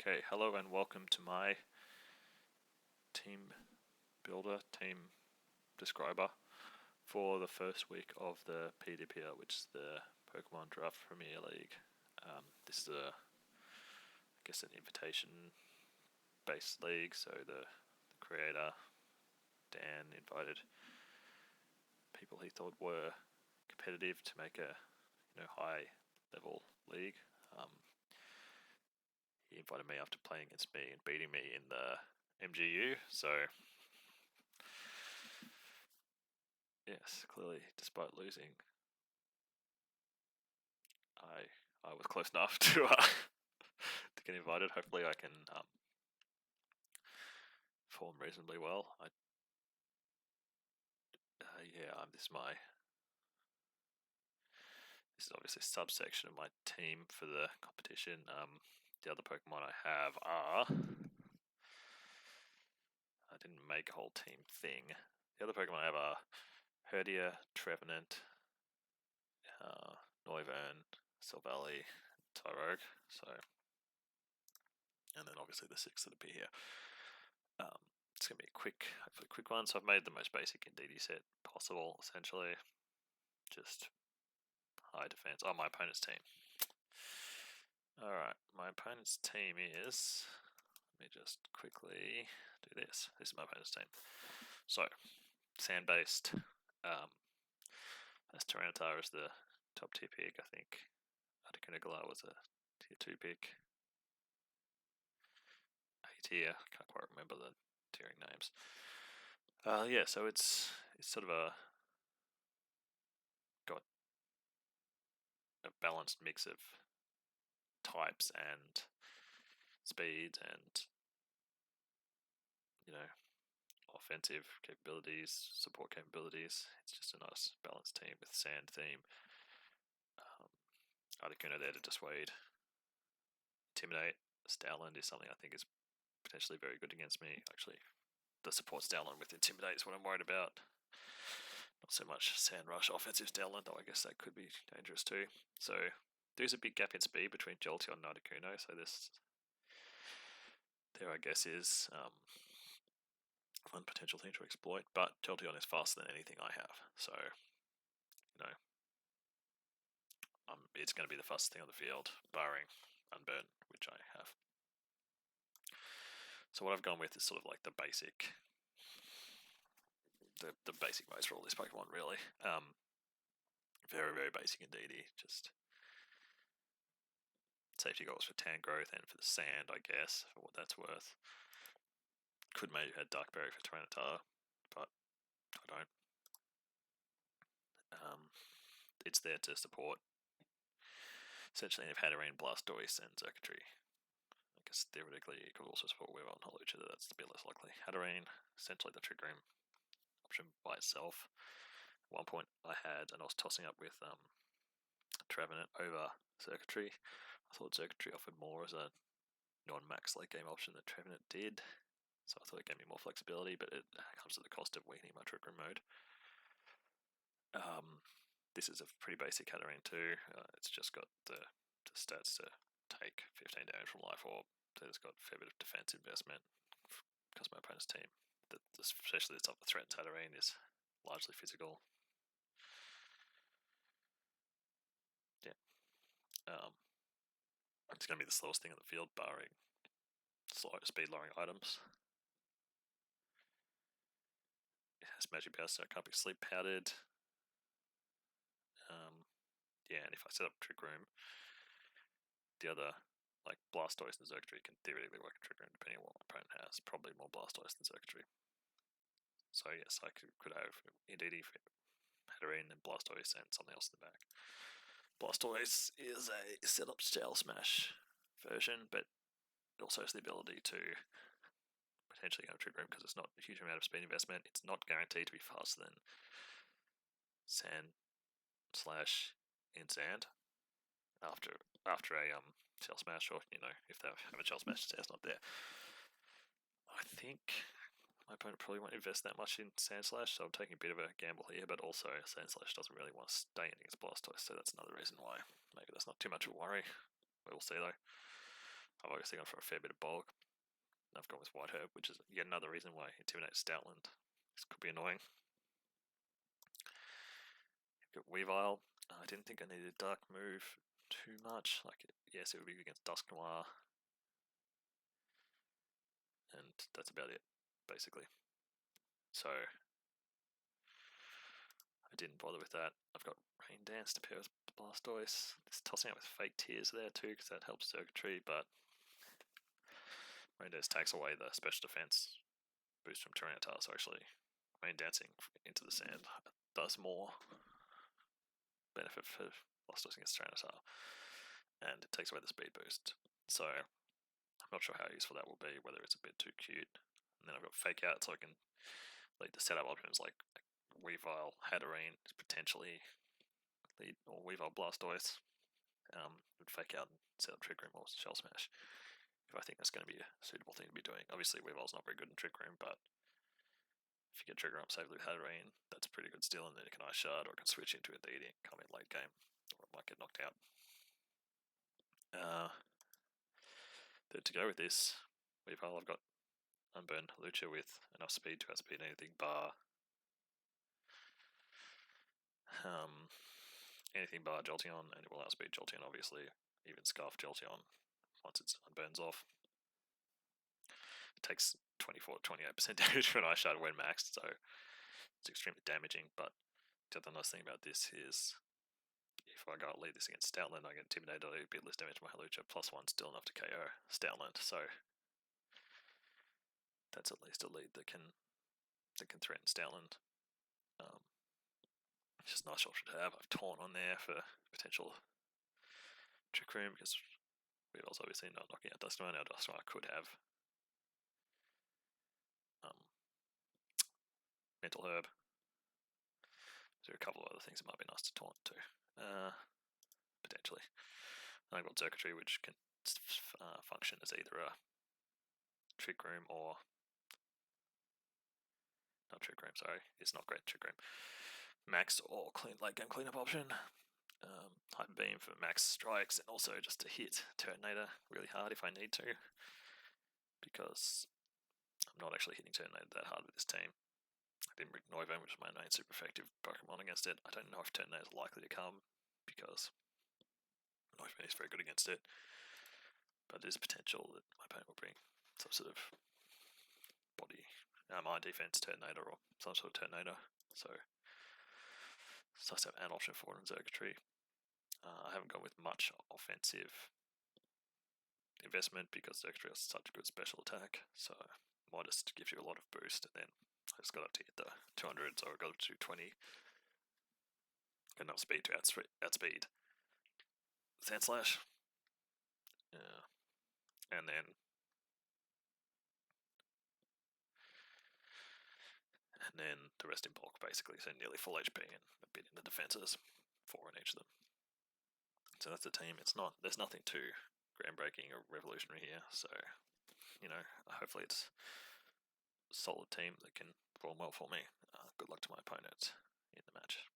Okay, hello and welcome to my team builder, team describer for the first week of the PDPL, which is the Pokemon Draft Premier League. This is I guess, an invitation-based league, so the creator, Dan, invited people he thought were competitive to make a high-level league. He invited me after playing against me and beating me in the MGU, so yes, clearly, despite losing, I was close enough to to get invited. Hopefully, I can perform reasonably well. This is obviously a subsection of my team for the competition. The other Pokemon I have are. I didn't make a whole team thing. The other Pokemon I have are Herdia, Trevenant, Noivern, Silvally, Tyrogue. So, and then obviously the 6 that appear here. It's going to be hopefully quick one. So I've made the most basic Indeedee set possible, essentially. Just high defense. Oh, my opponent's team. Alright, my opponent's team is... Let me just quickly do this. This is my opponent's team. So, sand-based. As Tyranitar is the top tier pick, I think Articuno Galar was a tier 2 pick. A tier, can't quite remember the tiering names. Yeah, so it's sort of got a balanced mix of types and speeds and offensive capabilities, support capabilities. It's just a nice balanced team with sand theme. Articuno there to dissuade, intimidate. Stoutland is something I think is potentially very good against me. Actually, the support Stoutland with intimidate is what I'm worried about. Not so much Sand Rush offensive Stoutland, though I guess that could be dangerous too. So there's a big gap in speed between Jolteon and Articuno, so there I guess is one potential thing to exploit, but Jolteon is faster than anything I have, so it's going to be the fastest thing on the field, barring Unburn, which I have. So what I've gone with is sort of like the basic modes for all these Pokemon, really. Very, very basic indeed. Just safety goals for Tangrowth and for the sand, I guess, for what that's worth. Could maybe have Dark Berry for Tyranitar, but I don't. It's there to support essentially any of Hatterene, Blastoise, and Xurkitree. I guess theoretically it could also support Weavile and Hawlucha, that's a bit less likely. Hatterene, essentially the Trick Room option by itself. At one point I was tossing up with Trevenant over Xurkitree. I thought Xurkitree offered more as a non-max late game option than Trevenant did, so I thought it gave me more flexibility, but it comes at the cost of weakening my Trick Room mode. This is a pretty basic Hatterene too. It's just got the stats to take 15 damage from Life Orb. It's got a fair bit of defense investment because my opponent's team, especially the top of the threat Hatterene, is largely physical. Yeah. It's going to be the slowest thing on the field, barring speed lowering items. It has Magic Power, so it can't be sleep powdered. Yeah, and if I set up Trick Room, the other, like Blastoise and Xurkitree, can theoretically work a Trick Room depending on what my opponent has. Probably more Blastoise than Xurkitree. So yes, I could have Indeedee for Hatterene and Blastoise and something else in the back. Blastoise is a setup Style Smash version, but it also has the ability to potentially go Trick Room because it's not a huge amount of speed investment. It's not guaranteed to be faster than Sand / in Sand after a Shell Smash, or if they have a Shell Smash, it's not there. I think my opponent probably won't invest that much in Sand Slash, so I'm taking a bit of a gamble here, but also Sand Slash doesn't really want to stay in against Blastoise, so that's another reason why maybe that's not too much of a worry. We will see though. I've obviously gone for a fair bit of bulk. I've gone with White Herb, which is yet another reason why Intimidate Stoutland. This could be annoying. You've got Weavile. I didn't think I needed Dark move too much. Like, yes, it would be against Dusk Noir. And that's about it, basically. So, I didn't bother with that. I've got Rain Dance to pair with Blastoise. Just tossing out with Fake Tears there too, because that helps Circuitry, but Rain Dance takes away the special defense boost from Tyranitar, so actually Rain Dancing into the sand does more benefit for Blastoise against Tyranitar, and it takes away the speed boost. So I'm not sure how useful that will be, whether it's a bit too cute. And then I've got Fake Out, so I can lead the setup options like Weavile, Hatterene, potentially lead, or Weavile Blastoise. Would Fake Out and set up Trick Room or Shell Smash if I think that's going to be a suitable thing to be doing. Obviously, Weavile's not very good in Trick Room, but if you get Trigger up safely with Hatterene, that's pretty good still, and then it can Ice Shard or it can switch into a DD and come in late game, or it might get knocked out. To go with this Weavile, I've got Unburn Lucha with enough speed to outspeed anything bar Jolteon, and it will outspeed Jolteon, obviously, even Scarf Jolteon once its Unburns off. It takes 24-28% damage for an Ice Shard when maxed, so it's extremely damaging. But the other nice thing about this is if I go lead this against Stoutland, I get Intimidated, a bit less damage to my Hawlucha, +1 still enough to KO Stoutland, so that's at least a lead that can threaten Stoutland. It's just a nice option to have. I've Taunt on there for potential Trick Room, because Weavile's obviously not knocking out Dusk Noir. Now Dusk Noir could have Mental Herb. There are a couple of other things that might be nice to taunt too, potentially. And I've got Circuitry, which can function as either a Trick Room or not Trick Room. Sorry, it's not great Trick Room. Max or late game cleanup option. Hyper Beam for max strikes, and also just to hit Turtonator really hard if I need to, because I'm not actually hitting Turtonator that hard with this team. I didn't bring Noivern, which is my main super effective Pokemon against it. I don't know if Turtonator is likely to come, because Noivern is very good against it, but there's potential that my opponent will bring some sort of body mind defense Turtonator or some sort of Turtonator. So it's nice to have an option for it in Circuitry. I haven't gone with much offensive investment because Circuitry has such a good special attack, so Modest gives you a lot of boost, and then I just got up to hit the 200, so I got up to 220. Got enough speed to outspeed Sandslash. And then the rest in bulk, basically, so nearly full HP and a bit in the defenses, 4 in each of them. So that's the team. There's nothing too groundbreaking or revolutionary here, so hopefully it's a solid team that can perform well for me. Good luck to my opponent in the match.